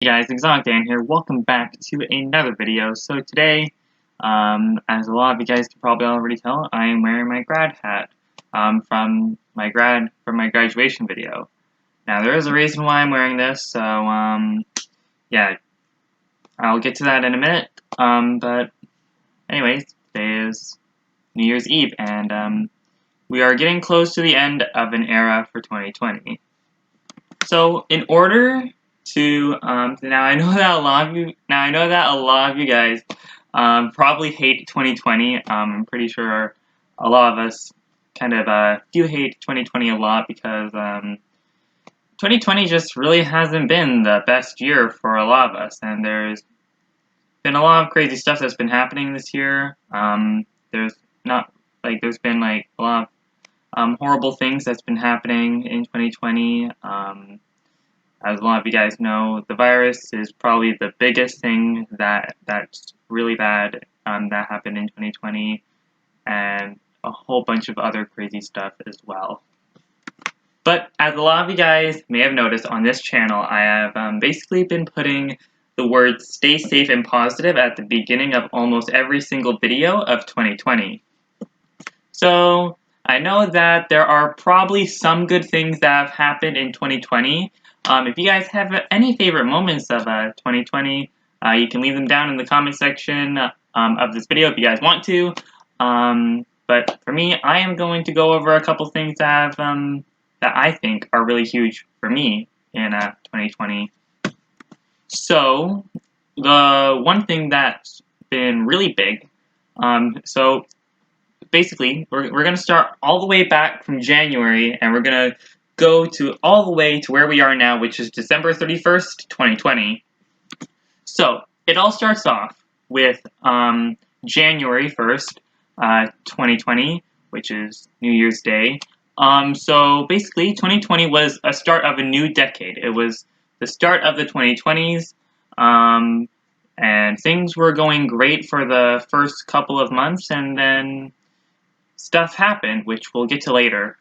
Hey guys, ExoticDan here. Welcome back to another video. So today, as a lot of you guys can probably already tell, I am wearing my grad hat from my graduation video. Now there is a reason why I'm wearing this, so yeah, I'll get to that in a minute. But anyways, today is New Year's Eve, and we are getting close to the end of an era for 2020. So in order to now I know that a lot of you guys probably hate 2020. I'm pretty sure a lot of us kind of do hate 2020 a lot because 2020 just really hasn't been the best year for a lot of us, and there's been a lot of crazy stuff that's been happening this year. There's been like a lot of horrible things that's been happening in 2020. As a lot of you guys know, the virus is probably the biggest thing that's really bad that happened in 2020, and a whole bunch of other crazy stuff as well. But as a lot of you guys may have noticed on this channel, I have basically been putting the words "stay safe and positive" at the beginning of almost every single video of 2020. So I know that there are probably some good things that have happened in 2020. If you guys have any favorite moments of 2020, you can leave them down in the comment section of this video if you guys want to. But for me, I am going to go over a couple things that I think are really huge for me in 2020. So the one thing that's been really big, so basically, we're going to start all the way back from January, and we're going to go to all the way to where we are now, which is December 31st, 2020. So, it all starts off with January 1st, 2020, which is New Year's Day. So, basically, 2020 was a start of a new decade. It was the start of the 2020s, and things were going great for the first couple of months, and then stuff happened, which we'll get to later.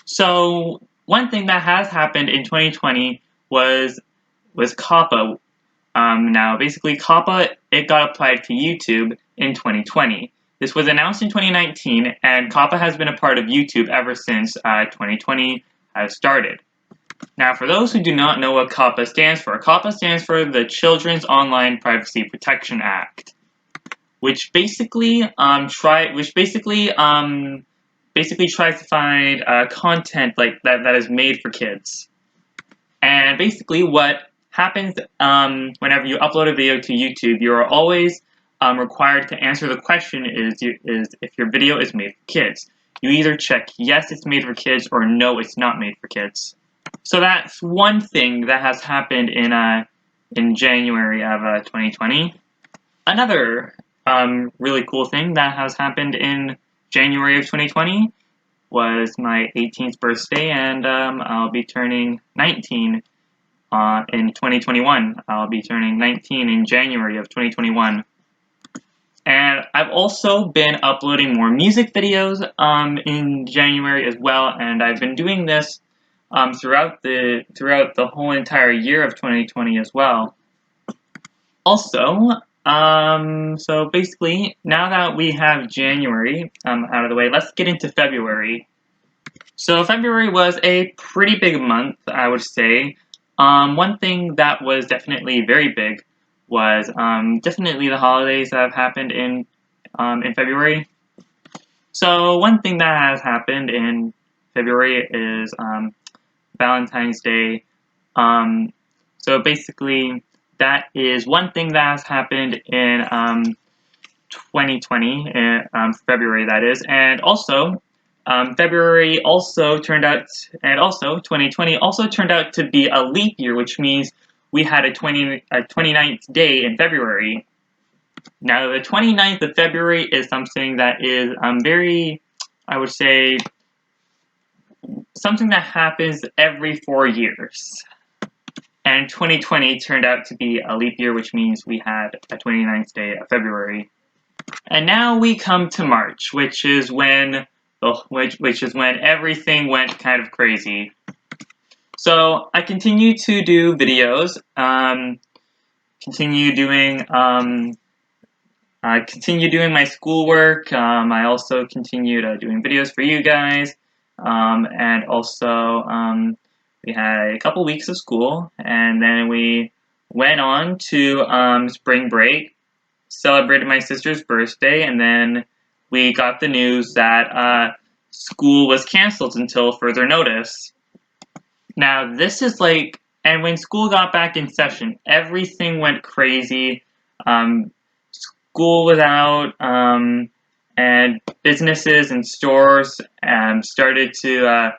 So one thing that has happened in 2020 was COPPA. Now, basically, COPPA, it got applied to YouTube in 2020. This was announced in 2019, and COPPA has been a part of YouTube ever since 2020 has started. Now, for those who do not know what COPPA stands for the Children's Online Privacy Protection Act, which basically tries to find content like that is made for kids. And basically, what happens whenever you upload a video to YouTube, you are always required to answer the question: is if your video is made for kids? You either check yes, it's made for kids, or no, it's not made for kids. So that's one thing that has happened in January of 2020. Another really cool thing that has happened in January of 2020 was my 18th birthday, and I'll be turning 19 in 2021. I'll be turning 19 in January of 2021. And I've also been uploading more music videos in January as well, and I've been doing this throughout the whole entire year of 2020 as well. Also, so basically, now that we have January out of the way, let's get into February. So February was a pretty big month, I would say. One thing that was definitely very big was definitely the holidays that have happened in February. So one thing that has happened in February is Valentine's Day. So basically, that is one thing that has happened in 2020, February that is, and also February also turned out, and also 2020 also turned out to be a leap year, which means we had a 29th day in February. Now, the 29th of February is something that is very, I would say, something that happens every 4 years. And 2020 turned out to be a leap year, which means we had a 29th day of February. And now we come to March, which is when everything went kind of crazy. So I continue to do videos. continue doing my schoolwork. I also continued doing videos for you guys, and also we had a couple weeks of school, and then we went on to spring break, celebrated my sister's birthday, and then we got the news that school was canceled until further notice. Now, this is like, and when school got back in session, everything went crazy. School was out, and businesses and stores started to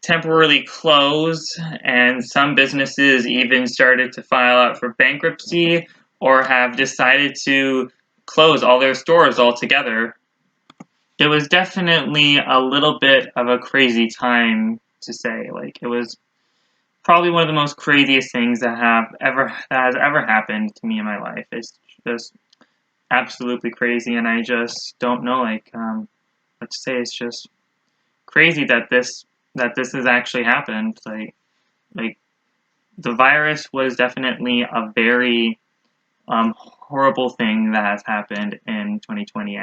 temporarily close, and some businesses even started to file out for bankruptcy or have decided to close all their stores altogether. It was definitely a little bit of a crazy time to say. Like, it was probably one of the most craziest things that has ever happened to me in my life. It's just absolutely crazy, and I just don't know what to say. It's just crazy that this has actually happened. Like the virus was definitely a very horrible thing that has happened in 2020,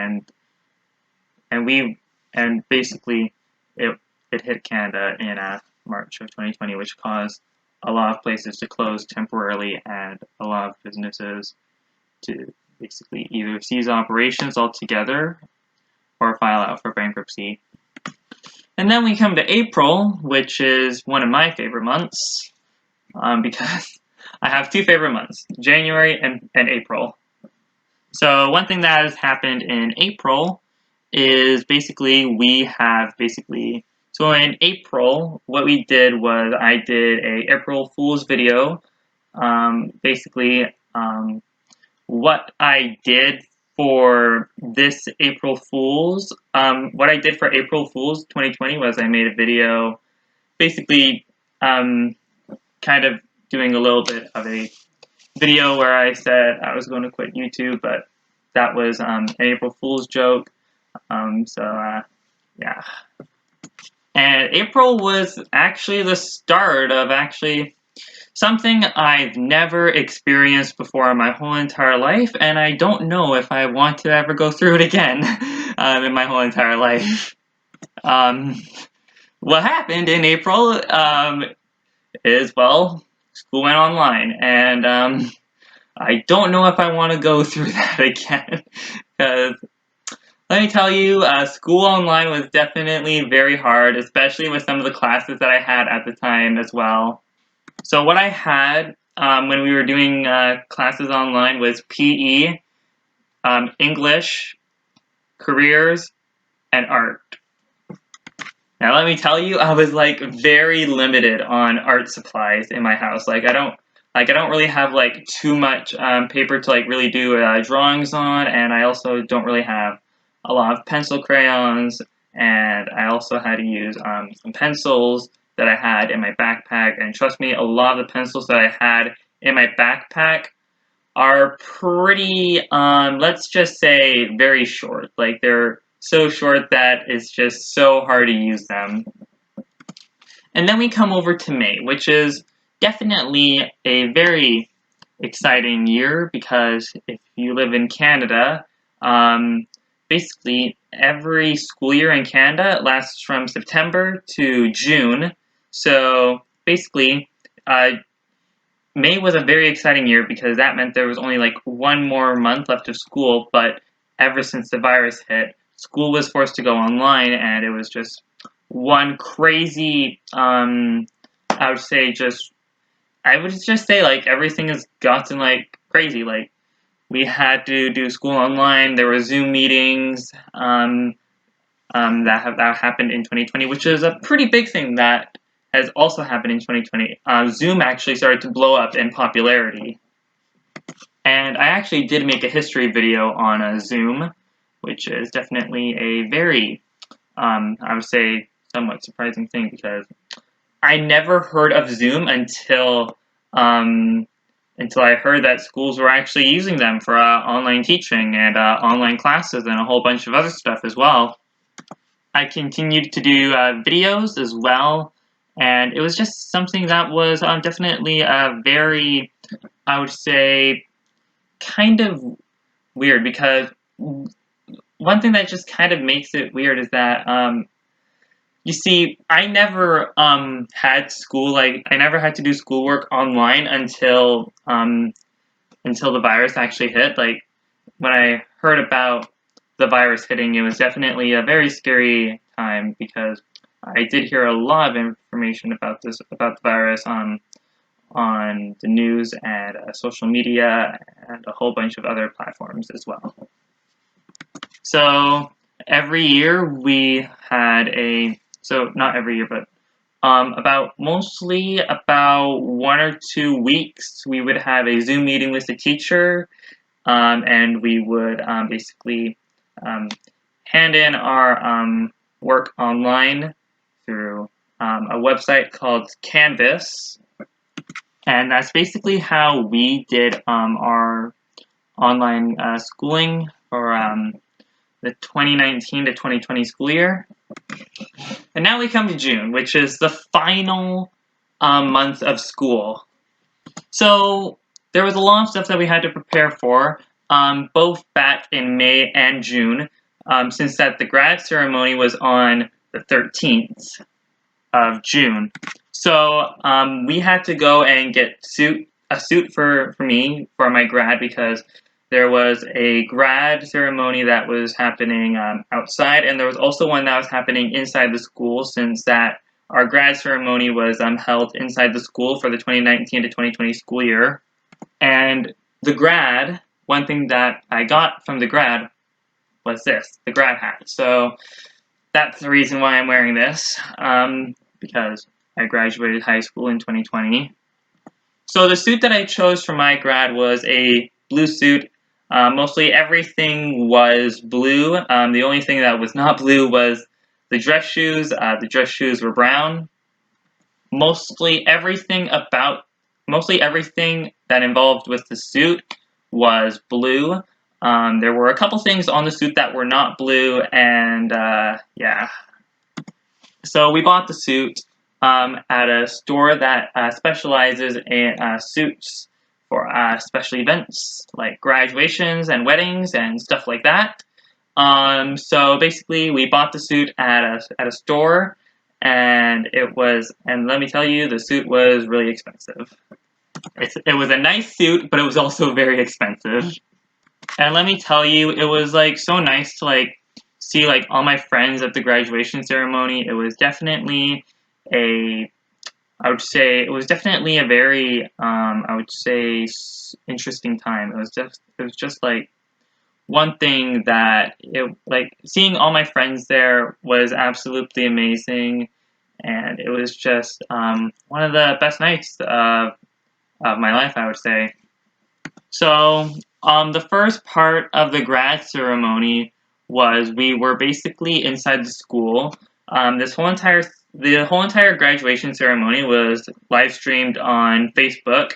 and basically it hit Canada in March of 2020, which caused a lot of places to close temporarily and a lot of businesses to basically either cease operations altogether or file out for bankruptcy. And then we come to April, which is one of my favorite months, because I have two favorite months, January and April. So one thing that has happened in April is so in April, what we did was I did a April Fool's video. What I did for this April Fool's, what I did for April Fool's 2020 was I made a video, basically kind of doing a little bit of a video where I said I was going to quit YouTube, but that was an April Fool's joke. Yeah. And April was actually the start of something I've never experienced before in my whole entire life, and I don't know if I want to ever go through it again in my whole entire life. What happened in April is, well, school went online, and I don't know if I want to go through that again, because let me tell you, school online was definitely very hard, especially with some of the classes that I had at the time as well. So what I had when we were doing classes online was PE, English, careers, and art. Now let me tell you, I was like very limited on art supplies in my house. I don't really have like too much paper to like really do drawings on, and I also don't really have a lot of pencil crayons, and I also had to use some pencils that I had in my backpack, and trust me, a lot of the pencils that I had in my backpack are pretty, let's just say, very short. Like, they're so short that it's just so hard to use them. And then we come over to May, which is definitely a very exciting year, because if you live in Canada, basically every school year in Canada lasts from September to June. So basically, May was a very exciting year because that meant there was only like one more month left of school, but ever since the virus hit, school was forced to go online, and it was just one crazy, I would just say like everything has gotten like crazy. Like, we had to do school online. There were Zoom meetings that happened in 2020, which is a pretty big thing that has also happened in 2020. Zoom actually started to blow up in popularity. And I actually did make a history video on Zoom, which is definitely a very, I would say, somewhat surprising thing, because I never heard of Zoom until I heard that schools were actually using them for online teaching and online classes and a whole bunch of other stuff as well. I continued to do videos as well, and it was just something that was definitely very I would say, kind of weird, because one thing that just kind of makes it weird is that you see, I never had school, like I never had to do schoolwork online until the virus actually hit. Like when I heard about the virus hitting, it was definitely a very scary time, because I did hear a lot of information about the virus on the news and social media and a whole bunch of other platforms as well. So every year we had not every year, but mostly about 1 or 2 weeks, we would have a Zoom meeting with the teacher, and we would basically hand in our work online through a website called Canvas. And that's basically how we did our online schooling for the 2019 to 2020 school year. And now we come to June, which is the final month of school. So there was a lot of stuff that we had to prepare for, both back in May and June, since that the grad ceremony was on the 13th of June. So we had to go and get a suit for me, for my grad, because there was a grad ceremony that was happening outside, and there was also one that was happening inside the school, since that our grad ceremony was held inside the school for the 2019 to 2020 school year. And one thing that I got from the grad was the grad hat. So that's the reason why I'm wearing this, because I graduated high school in 2020. So the suit that I chose for my grad was a blue suit. Mostly everything was blue. The only thing that was not blue was the dress shoes. The dress shoes were brown. Mostly everything that involved with the suit was blue. There were a couple things on the suit that were not blue, and yeah. So we bought the suit at a store that specializes in suits for special events like graduations and weddings and stuff like that. So basically, we bought the suit at a store, and let me tell you, the suit was really expensive. It was a nice suit, but it was also very expensive. And let me tell you, it was like so nice to see all my friends at the graduation ceremony. It was definitely I would say it was definitely a very interesting time. It was just like one thing that seeing all my friends there was absolutely amazing, and it was just one of the best nights of my life, I would say. So the first part of the grad ceremony was we were basically inside the school. The whole entire graduation ceremony was live streamed on Facebook.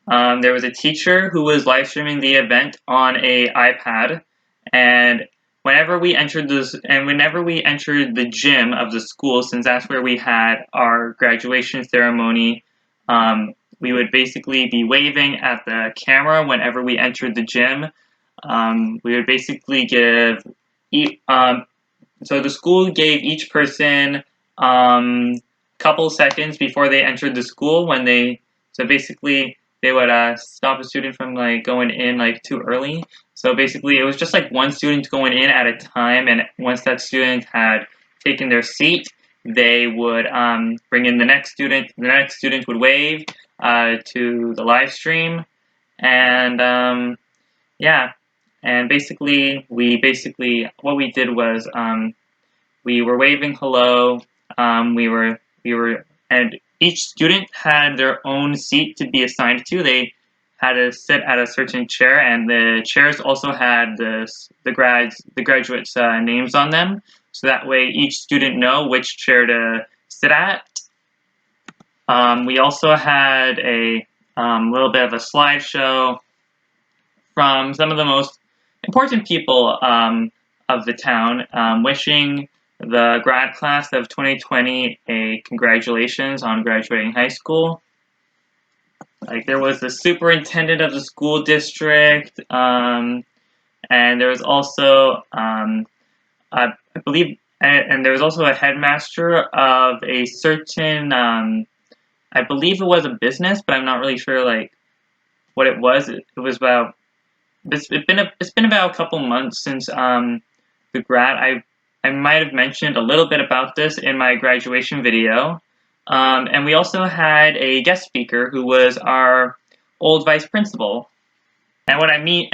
There was a teacher who was live streaming the event on a iPad, and whenever we entered the gym of the school, since that's where we had our graduation ceremony, we would basically be waving at the camera whenever we entered the gym. We would basically so the school gave each person couple seconds before they entered the school so basically they would stop a student from going in too early. So basically it was just one student going in at a time, and once that student had taken their seat, they would bring in the next student. The next student would wave to the live stream, and yeah. And basically what we did was we were waving hello. And each student had their own seat to be assigned to. They had to sit at a certain chair, and the chairs also had the graduates' names on them, so that way each student know which chair to sit at. We also had a little bit of a slideshow from some of the most important people of the town, wishing the grad class of 2020 a congratulations on graduating high school. Like there was the superintendent of the school district, and there was also I believe, and there was also a headmaster of a certain I believe it was a business, but I'm not really sure like what it was. It was about it's been about a couple months since the grad. I might have mentioned a little bit about this in my graduation video, and we also had a guest speaker who was our old vice principal. And what I mean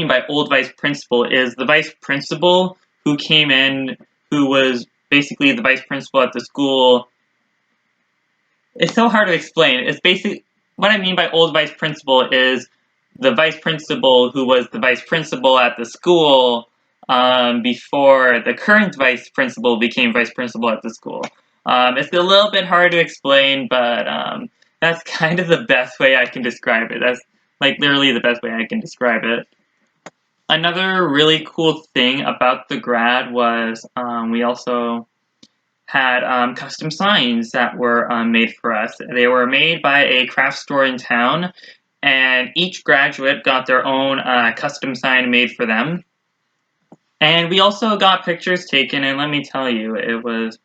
by old vice principal is the vice principal who came in, who was basically the vice principal at the school. It's so hard to explain. It's basically what I mean by old vice principal is the vice principal who was the vice principal at the school before the current vice principal became vice principal at the school. It's a little bit hard to explain, but that's kind of the best way I can describe it. That's like literally the best way I can describe it. Another really cool thing about the grad was we also had custom signs that were made for us. They were made by a craft store in town, and each graduate got their own custom sign made for them. And we also got pictures taken, and let me tell you, it was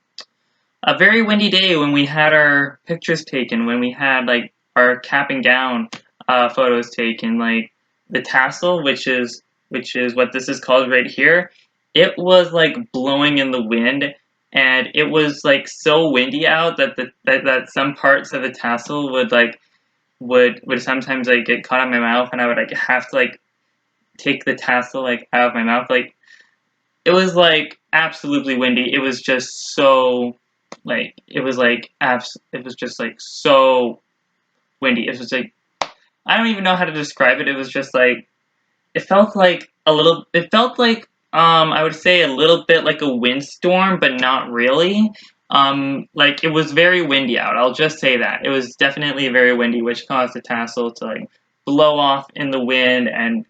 a very windy day when we had our pictures taken, when we had like our cap and gown photos taken, like the tassel, which is what this is called right here. It was like blowing in the wind, and it was like so windy out that that some parts of the tassel would like would sometimes like get caught in my mouth, and I would like have to like take the tassel like out of my mouth. Like it was like absolutely windy. It was just so like it was just like so windy. It was like I don't even know how to describe it. It was just like it felt like it felt like I would say a little bit like a windstorm, but not really. Like it was very windy out. I'll just say that. It was definitely very windy, which caused the tassel to like blow off in the wind and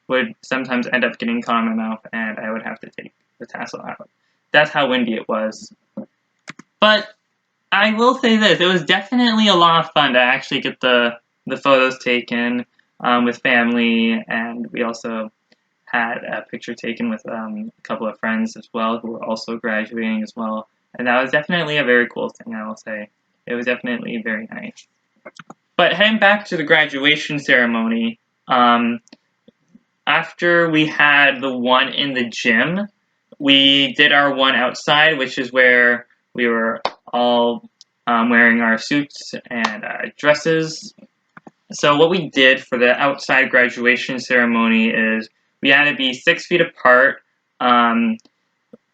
would sometimes end up getting caught in my mouth, and I would have to take the tassel out. That's how windy it was. But I will say this: it was definitely a lot of fun to actually get the photos taken with family, and we also had a picture taken with a couple of friends as well who were also graduating as well, and that was definitely a very cool thing. I will say it was definitely very nice. But heading back to the graduation ceremony, um, after we had the one in the gym, we did our one outside, which is where we were all wearing our suits and dresses. So what we did for the outside graduation ceremony is we had to be 6 feet apart. One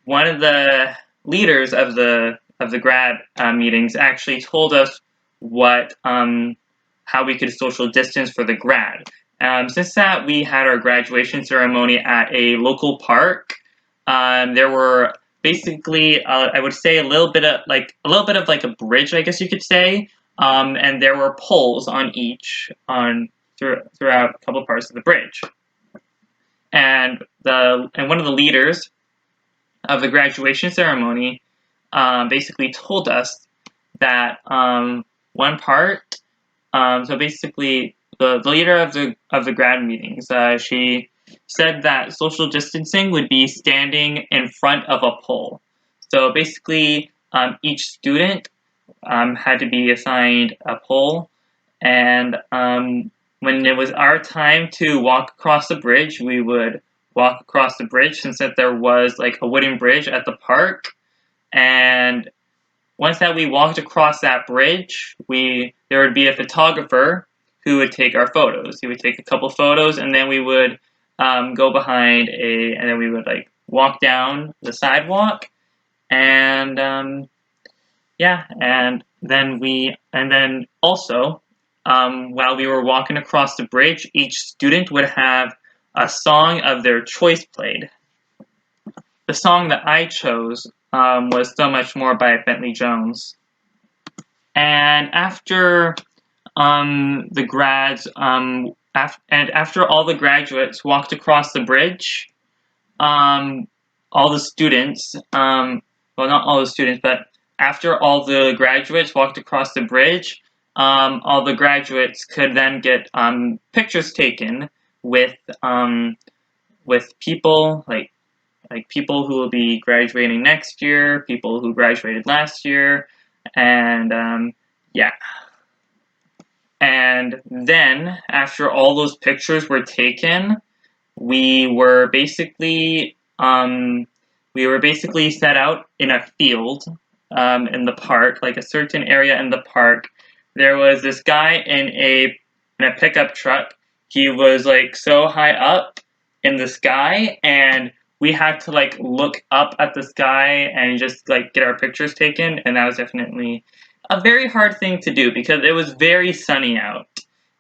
of the leaders of the grad meetings actually told us what how we could social distance for the grad. Since that we had our graduation ceremony at a local park, there were basically I would say a little bit of like a bridge, I guess you could say, and there were poles on each throughout a couple parts of the bridge. And one of the leaders of the graduation ceremony basically told us that one part. So basically, the leader of the grad meetings, she said that social distancing would be standing in front of a pole. So basically, each student had to be assigned a pole, and when it was our time to walk across the bridge, we would walk across the bridge since that there was like a wooden bridge at the park, and once that we walked across that bridge, there would be a photographer who would take our photos. He would take a couple photos, and then we would go behind and then we would like walk down the sidewalk, and yeah, and then also while we were walking across the bridge, each student would have a song of their choice played. The song that I chose was "So Much More" by Bentley Jones. And after the grads, and after all the graduates walked across the bridge, all the students, well, not all the students, but after all the graduates walked across the bridge, all the graduates could then get pictures taken with people like people who will be graduating next year, people who graduated last year, and yeah. And then after all those pictures were taken, we were basically set out in a field in the park, like a certain area in the park. There was this guy in a pickup truck. He was like so high up in the sky, and we had to like look up at the sky and just like get our pictures taken, and that was definitely a very hard thing to do because it was very sunny out,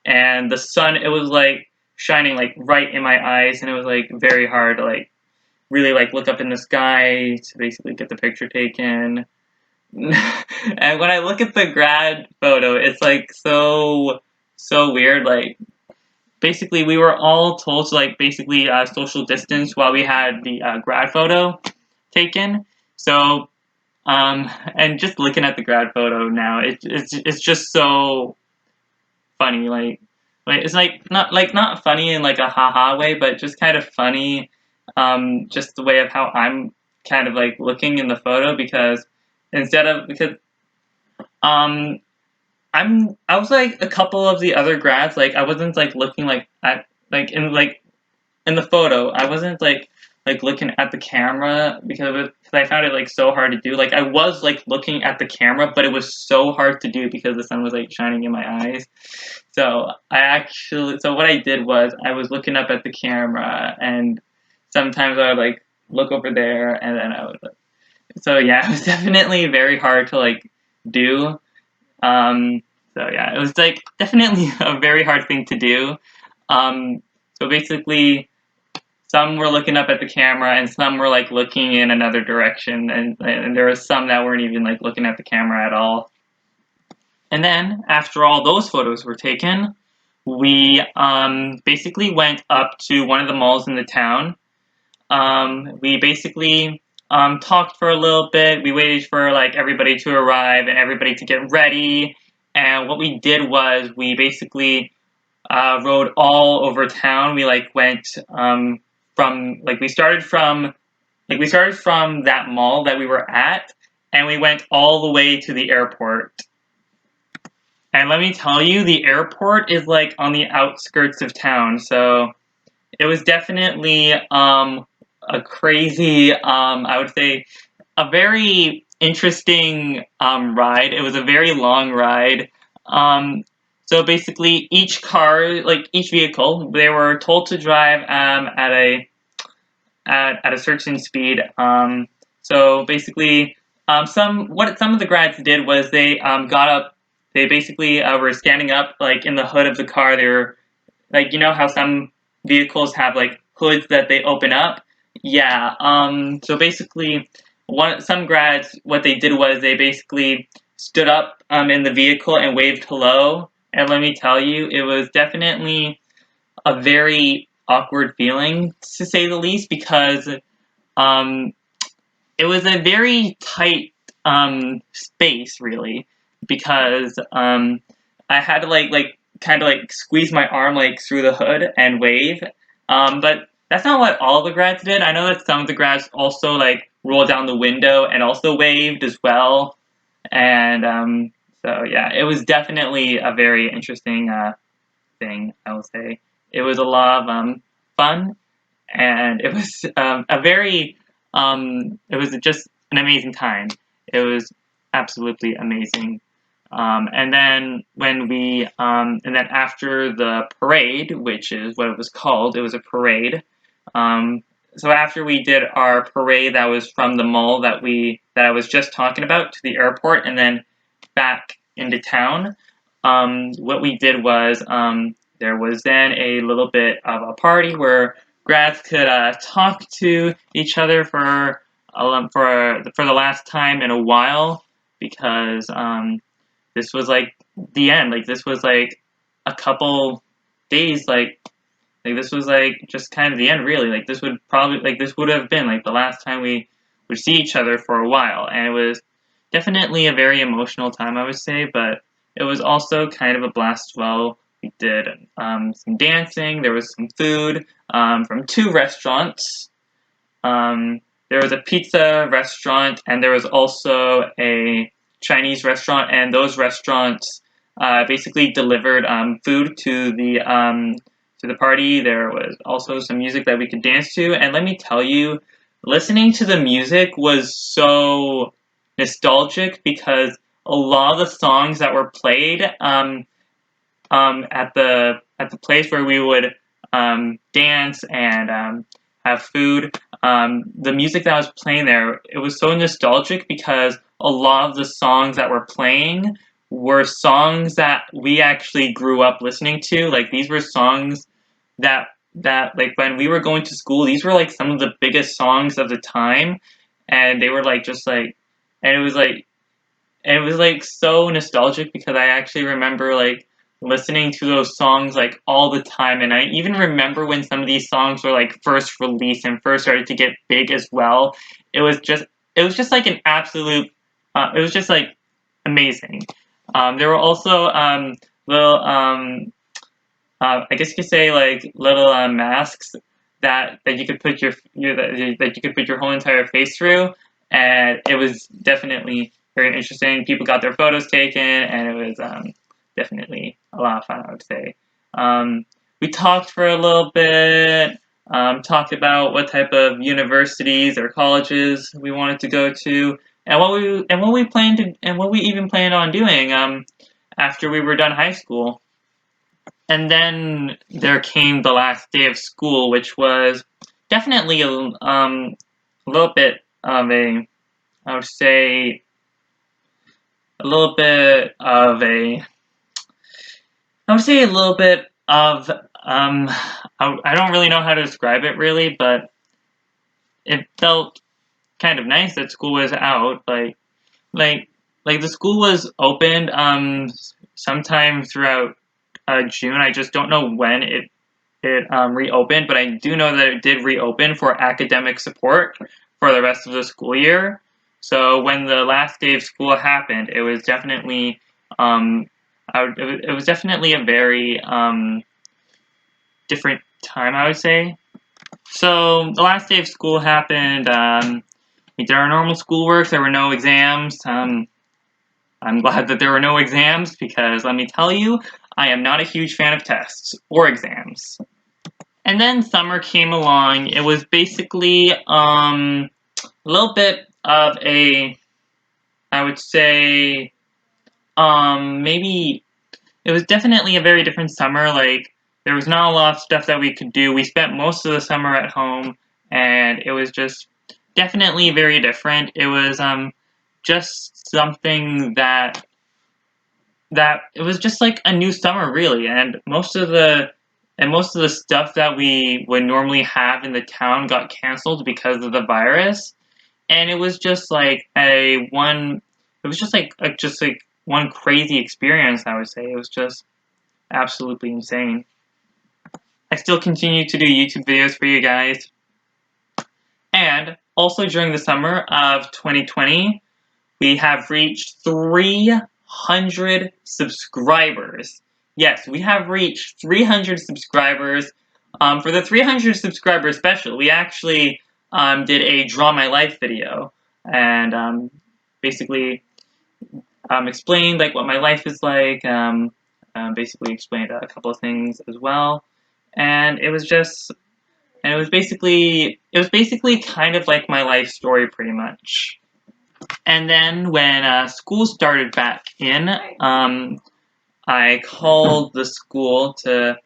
and the sun, it was like shining like right in my eyes, and it was like very hard to like really like look up in the sky to basically get the picture taken. And when I look at the grad photo, it's like so weird. Like basically, we were all told to like basically social distance while we had the grad photo taken. So and just looking at the grad photo now, it's just so funny. Like it's like not funny in like a haha way, but just kind of funny. Just the way of how I'm kind of like looking in the photo because um I was like a couple of the other grads, like I wasn't like looking like at like in the photo, I wasn't like looking at the camera because I found it like so hard to do. Like I was like looking at the camera, but it was so hard to do because the sun was like shining in my eyes. So so what I did was I was looking up at the camera, and sometimes I would like look over there, and then I would. So yeah, it was definitely very hard to like do. So yeah, it was like definitely a very hard thing to do. So basically, some were looking up at the camera, and some were like looking in another direction, and there was some that weren't even like looking at the camera at all. And then after all those photos were taken, we basically went up to one of the malls in the town. We basically talked for a little bit. We waited for like everybody to arrive and everybody to get ready. And what we did was we basically rode all over town. We like went from like we started from that mall that we were at, and we went all the way to the airport. And let me tell you, the airport is like on the outskirts of town, so it was definitely a crazy, I would say, a very interesting ride. It was a very long ride. So basically, each car, like each vehicle, they were told to drive at a certain speed. So basically, some of the grads did was they got up. They basically were standing up like in the hood of the car. They were like, you know how some vehicles have like hoods that they open up. Yeah. So basically, some grads, what they did was they basically stood up in the vehicle and waved hello. And let me tell you, it was definitely a very awkward feeling, to say the least, because um, it was a very tight space, really, because I had to like kind of like squeeze my arm like through the hood and wave. But that's not what all the grads did. I know that some of the grads also like rolled down the window and also waved as well. And so yeah, it was definitely a very interesting thing, I will say. It was a lot of fun, and it was it was just an amazing time. It was absolutely amazing. And then and then after the parade, which is what it was called, it was a parade. So after we did our parade, that was from the mall that I was just talking about to the airport, and then back into town. What we did was there was then a little bit of a party where grads could talk to each other for the last time in a while, because this was like the end. Like this was like a couple days. Like this was like just kind of the end, really. Like this would have been like the last time we would see each other for a while, and it was definitely a very emotional time, I would say. But it was also kind of a blast as well. We did some dancing, there was some food from 2 restaurants. There was a pizza restaurant, and there was also a Chinese restaurant, and those restaurants basically delivered food to the party. There was also some music that we could dance to, and let me tell you, listening to the music was so nostalgic because a lot of the songs that were played at the place where we would dance and have food. The music that was playing there, it was so nostalgic because a lot of the songs that were playing were songs that we actually grew up listening to. Like these were songs that like when we were going to school, these were like some of the biggest songs of the time, and they were like just like, and it was like so nostalgic because I actually remember like listening to those songs like all the time, and I even remember when some of these songs were like first released and first started to get big as well. It was just like an absolute it was just like amazing. There were also little I guess you could say like little masks that you could put that you could put your whole entire face through, and it was definitely very interesting. People got their photos taken, and it was definitely a lot of fun, I would say. We talked for a little bit, talked about what type of universities or colleges we wanted to go to, and what we even planned on doing after we were done high school. And then there came the last day of school, which was definitely a little bit of a, I would say, a little bit of a, I would say a little bit of, I don't really know how to describe it really, but it felt kind of nice that school was out. Like, like the school was opened sometime throughout June. I just don't know when it reopened, but I do know that it did reopen for academic support for the rest of the school year. So when the last day of school happened, it was definitely it was definitely a very different time, I would say. So the last day of school happened. We did our normal schoolwork. There were no exams. I'm glad that there were no exams because let me tell you, I am not a huge fan of tests or exams. And then summer came along. It was basically a little bit of a, I would say, maybe it was definitely a very different summer. Like there was not a lot of stuff that we could do. We spent most of the summer at home, and it was just definitely very different. It was just something that it was just like a new summer really, and most of the stuff that we would normally have in the town got canceled because of the virus, and it was just like just like one crazy experience, I would say. It was just absolutely insane. I still continue to do YouTube videos for you guys, and also during the summer of 2020 we have reached 300 subscribers. Yes, we have reached 300 subscribers. For the 300 subscriber special, we actually did a Draw My Life video, and basically explained like what my life is like. Basically explained a couple of things as well, and it was basically kind of like my life story, pretty much. And then when school started back in, I called the school to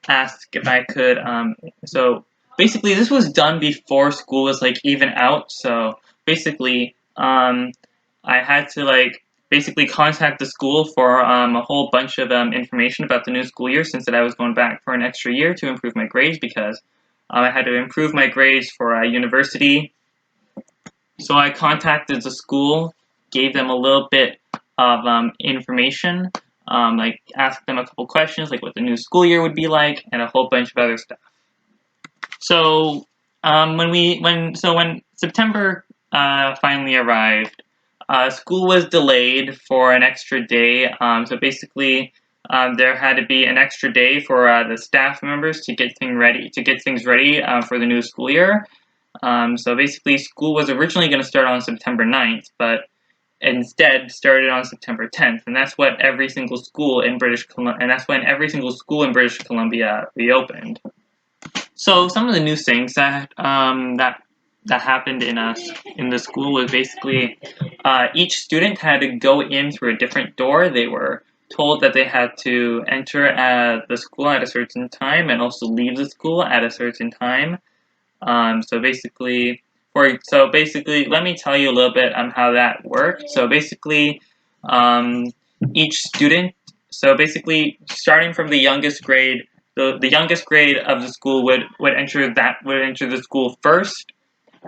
ask if I could. So basically, this was done before school was like even out. So basically, I had to like basically contact the school for a whole bunch of information about the new school year, since that I was going back for an extra year to improve my grades, because I had to improve my grades for university. So I contacted the school, gave them a little bit of information, like asked them a couple questions, like what the new school year would be like, and a whole bunch of other stuff. So when September finally arrived, school was delayed for an extra day. So basically, there had to be an extra day for the staff members to get things ready for the new school year. So basically, school was originally going to start on September 9th, but instead started on September 10th, and that's what every single school in that's when every single school in British Columbia reopened. So some of the new things that happened in the school was basically each student had to go in through a different door. They were told that they had to enter the school at a certain time and also leave the school at a certain time. So basically, let me tell you a little bit on how that worked. So basically, each student, starting from the youngest grade, the youngest grade of the school would enter the school first,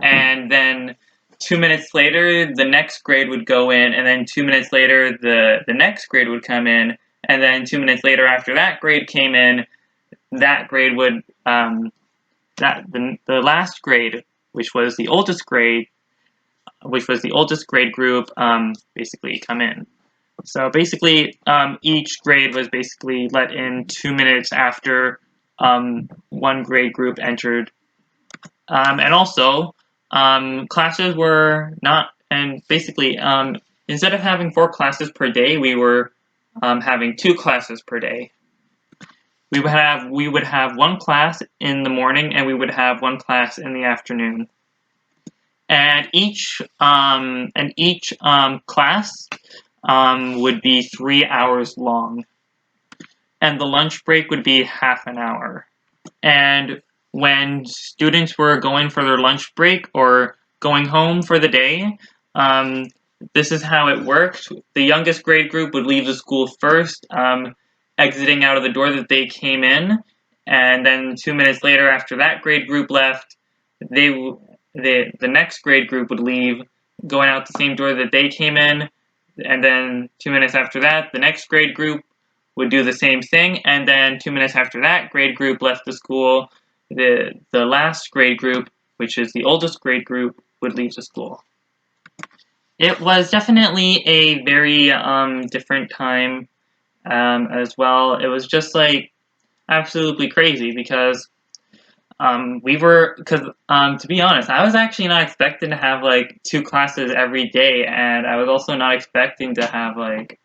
and then 2 minutes later the next grade would go in, and then 2 minutes later the next grade would come in, and then 2 minutes later after that grade came in, that grade would the last grade, which was the oldest grade group, basically come in. So basically, each grade was basically let in 2 minutes after one grade group entered. And also, classes were not, and basically, instead of having 4 classes per day, we were having 2 classes per day. We would have 1 class in the morning, and we would have 1 class in the afternoon. And each class would be 3 hours long, and the lunch break would be half an hour. And when students were going for their lunch break or going home for the day, this is how it worked. The youngest grade group would leave the school first, exiting out of the door that they came in, and then 2 minutes later, after that grade group left, the next grade group would leave, going out the same door that they came in, and then 2 minutes after that, the next grade group would do the same thing, and then 2 minutes after that grade group left the school, the last grade group, which is the oldest grade group, would leave the school. It was definitely a very different time as well. It was just like absolutely crazy because to be honest, I was actually not expecting to have like 2 classes every day, and I was also not expecting to have like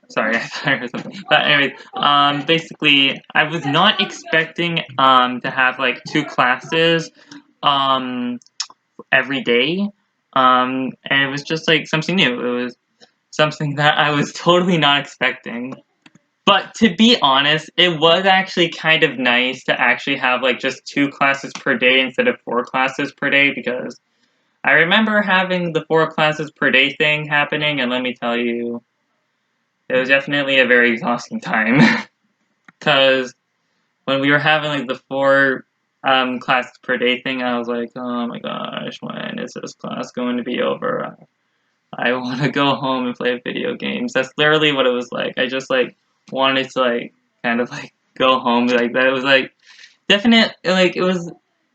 sorry, I thought I heard something. But anyways, basically, I was not expecting to have like 2 classes every day, and it was just like something new. It was something that I was totally not expecting. But to be honest, it was actually kind of nice to actually have like just 2 classes per day instead of 4 classes per day, because I remember having the 4 classes per day thing happening, and let me tell you, it was definitely a very exhausting time. Because when we were having like the 4 classes per day thing, I was like, oh my gosh, when is this class going to be over? I want to go home and play video games. That's literally what it was like. I just like wanted to like kind of like go home like that. It was like definite, like it was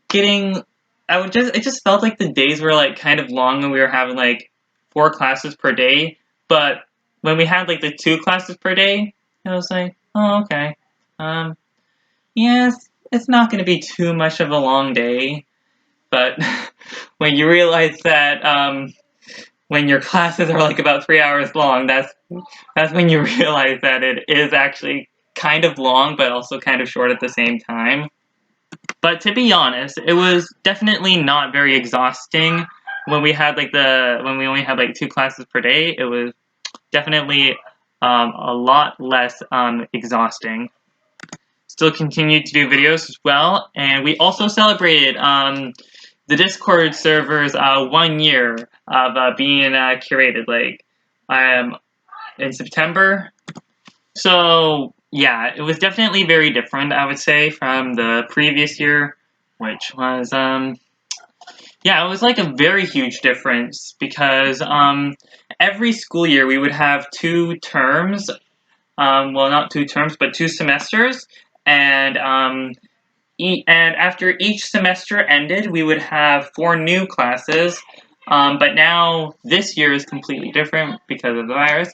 getting. It just felt like the days were like kind of long when we were having like 4 classes per day. But when we had like the 2 classes per day, I was like, oh okay, yes, it's not going to be too much of a long day. But when you realize that when your classes are like about 3 hours long, that's when you realize that it is actually kind of long, but also kind of short at the same time. But to be honest, it was definitely not very exhausting when we only had like 2 classes per day. It was definitely a lot less exhausting. Still continued to do videos as well, and we also celebrated the Discord server's 1 year of being curated, like in September. So yeah, it was definitely very different, I would say, from the previous year, which was yeah, it was like a very huge difference because every school year we would have 2 terms, well, not 2 terms, but 2 semesters, and after each semester ended, we would have 4 new classes, But now this year is completely different because of the virus.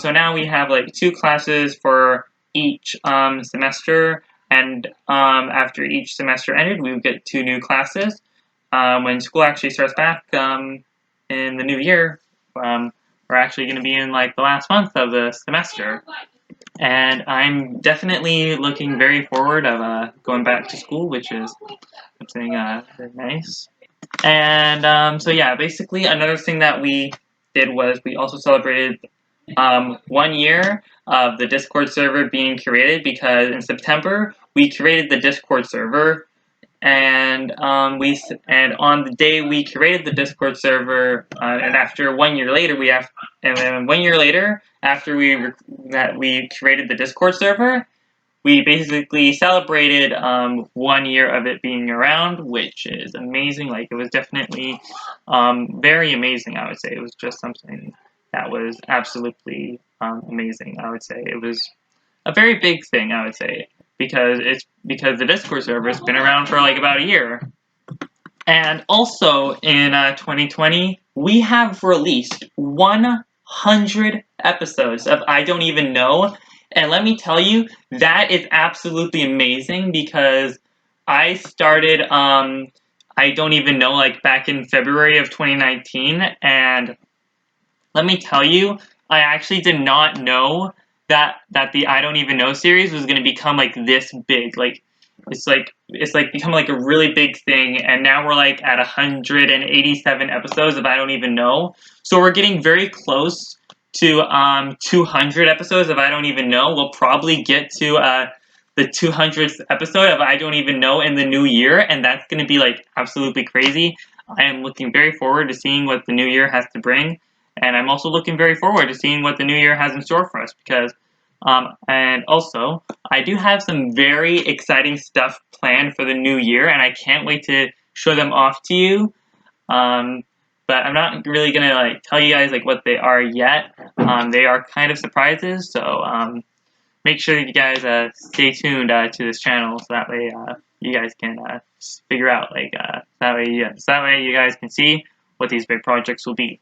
So now we have like 2 classes for each semester, and after each semester ended, we would get 2 new classes. When school actually starts back in the new year, we're actually going to be in like the last month of the semester. And I'm definitely looking very forward of going back to school, which is something very nice. And so yeah, basically another thing that we did was we also celebrated 1 year of the Discord server being created, because in September we created the Discord server, and on the day we created the Discord server, and after 1 year later and then 1 year later after we created the Discord server, we basically celebrated 1 year of it being around, which is amazing. Like, it was definitely very amazing, I would say. It was just something that was absolutely amazing, I would say. It was a very big thing, I would say, because the Discord server has been around for like about a year. And also in 2020, we have released 100 episodes of I Don't Even Know. And let me tell you, that is absolutely amazing, because I started I Don't Even Know like back in February of 2019, and let me tell you, I actually did not know that the I Don't Even Know series was going to become like this big. Like, it's like become like a really big thing, and now we're like at 187 episodes of I Don't Even Know. So we're getting very close to 200 episodes of I Don't Even Know. We'll probably get to the 200th episode of I Don't Even Know in the new year, and that's going to be like absolutely crazy. I am looking very forward to seeing what the new year has to bring, and I'm also looking very forward to seeing what the new year has in store for us, because and also, I do have some very exciting stuff planned for the new year, and I can't wait to show them off to you. But I'm not really gonna like tell you guys like what they are yet. They are kind of surprises, so make sure that you guys stay tuned to this channel, so that way you guys can figure out like that way you guys can see what these big projects will be.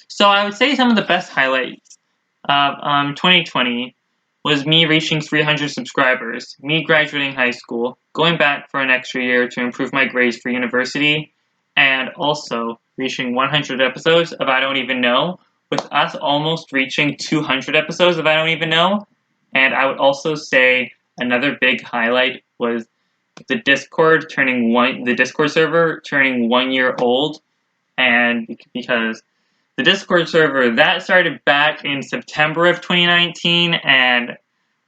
So I would say some of the best highlights of 2020 was me reaching 300 subscribers, me graduating high school, going back for an extra year to improve my grades for university, and also reaching 100 episodes of I Don't Even Know, with us almost reaching 200 episodes of I Don't Even Know. And I would also say another big highlight was the Discord server turning 1 year old, and because the Discord server, that started back in September of 2019, and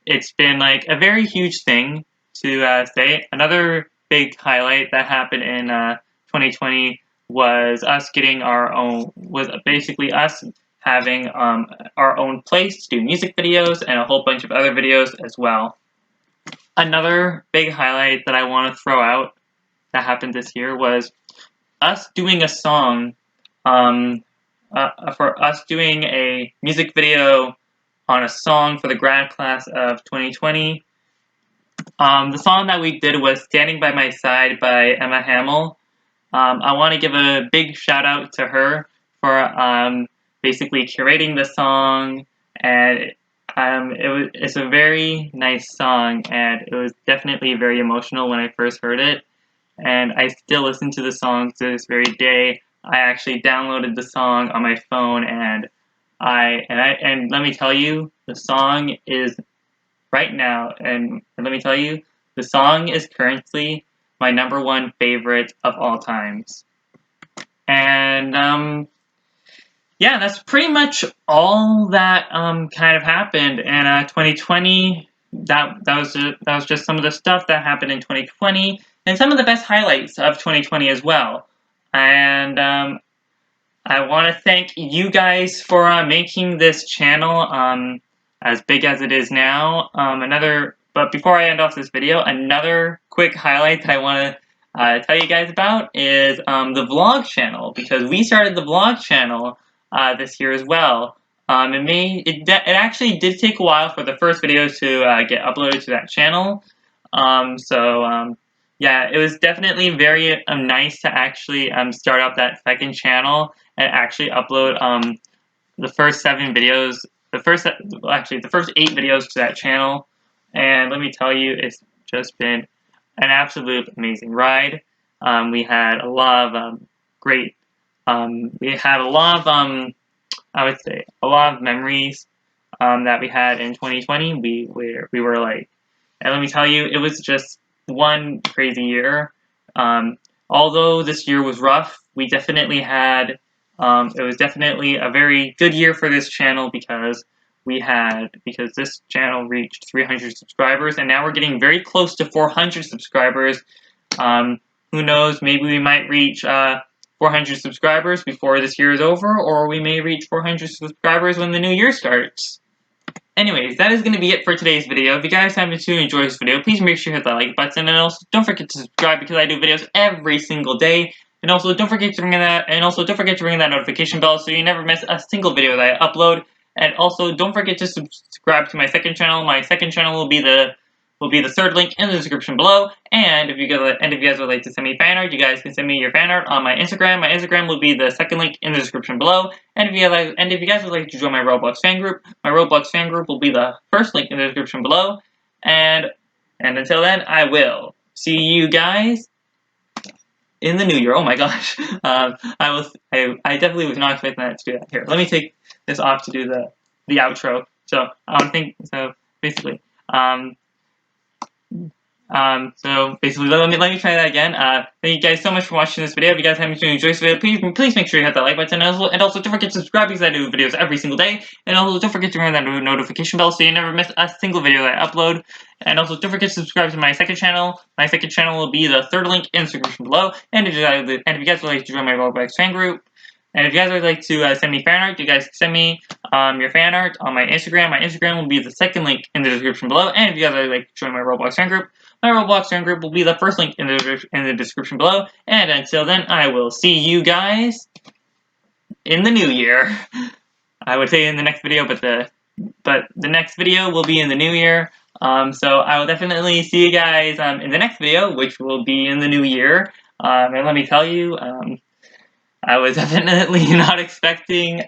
it's been like a very huge thing to say. Another big highlight that happened in 2020 was basically us having our own place to do music videos and a whole bunch of other videos as well. Another big highlight that I want to throw out that happened this year was us doing a song for us doing a music video on a song for the grad class of 2020. The song that we did was Standing by My Side by Emma Hamill. I want to give a big shout out to her for basically curating the song, and it's a very nice song, and it was definitely very emotional when I first heard it, and I still listen to the song to this very day. I actually downloaded the song on my phone, and let me tell you, the song is right now, and let me tell you, the song is currently my #1 favorite of all times. And yeah, that's pretty much all that kind of happened in 2020. That was just some of the stuff that happened in 2020, and some of the best highlights of 2020 as well. And I want to thank you guys for making this channel as big as it is now. But before I end off this video, another quick highlight that I want to tell you guys about is the vlog channel, because we started the vlog channel this year as well. It actually did take a while for the first videos to get uploaded to that channel. yeah, it was definitely very nice to actually start up that second channel and actually upload the first 7 videos, the first 8 videos to that channel. And let me tell you, it's just been an absolute amazing ride. We had a lot of great, we had a lot of, I would say, a lot of memories that we had in 2020. We were like, and let me tell you, it was just one crazy year. Although this year was rough, we definitely had, it was definitely a very good year for this channel because because this channel reached 300 subscribers, and now we're getting very close to 400 subscribers. Who knows, maybe we might reach 400 subscribers before this year is over, or we may reach 400 subscribers when the new year starts. Anyways, that is going to be it for today's video. If you guys happen to enjoy this video, please make sure you hit that like button, and also don't forget to subscribe because I do videos every single day. And also don't forget to ring that notification bell so you never miss a single video that I upload. And also don't forget to subscribe to my second channel. My second channel will be the third link in the description below. And if you guys would like to send me fan art, you guys can send me your fan art on my Instagram. My Instagram will be the second link in the description below. And if you guys would like to join my Roblox fan group, my Roblox fan group will be the first link in the description below. And until then, I will see you guys in the new year. Oh my gosh. I definitely was not expecting that to do that. Here, let me take this off to do the outro. So basically, let me try that again. Thank you guys so much for watching this video. If you guys haven't enjoyed this video, please make sure you hit that like button, and also don't forget to subscribe because I do videos every single day. And also don't forget to ring that notification bell so you never miss a single video that I upload. And also don't forget to subscribe to my second channel. My second channel will be the third link in the description below. And if you guys would like to join my Roblox fan group, and if you guys would like to send me fan art, you guys can send me your fan art on my Instagram. My Instagram will be the second link in the description below. And if you guys would like to join my Roblox fan group, my Roblox fan group will be the first link in the description below. And until then, I will see you guys in the new year. I would say in the next video, but the next video will be in the new year. So I will definitely see you guys in the next video, which will be in the new year. And let me tell you, I was definitely not expecting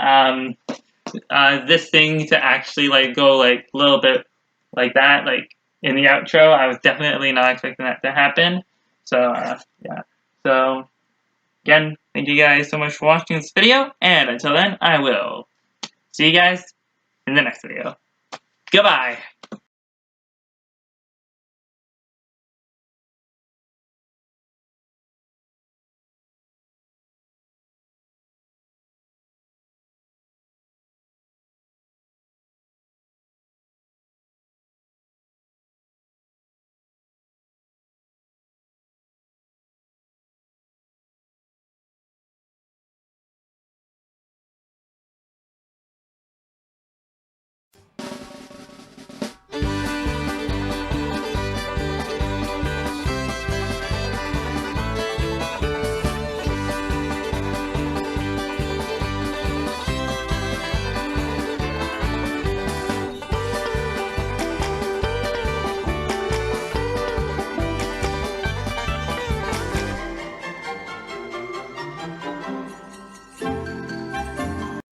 this thing to actually go like a little bit like that, like in the outro. I was definitely not expecting that to happen. So yeah. So again, thank you guys so much for watching this video, and until then, I will see you guys in the next video. Goodbye!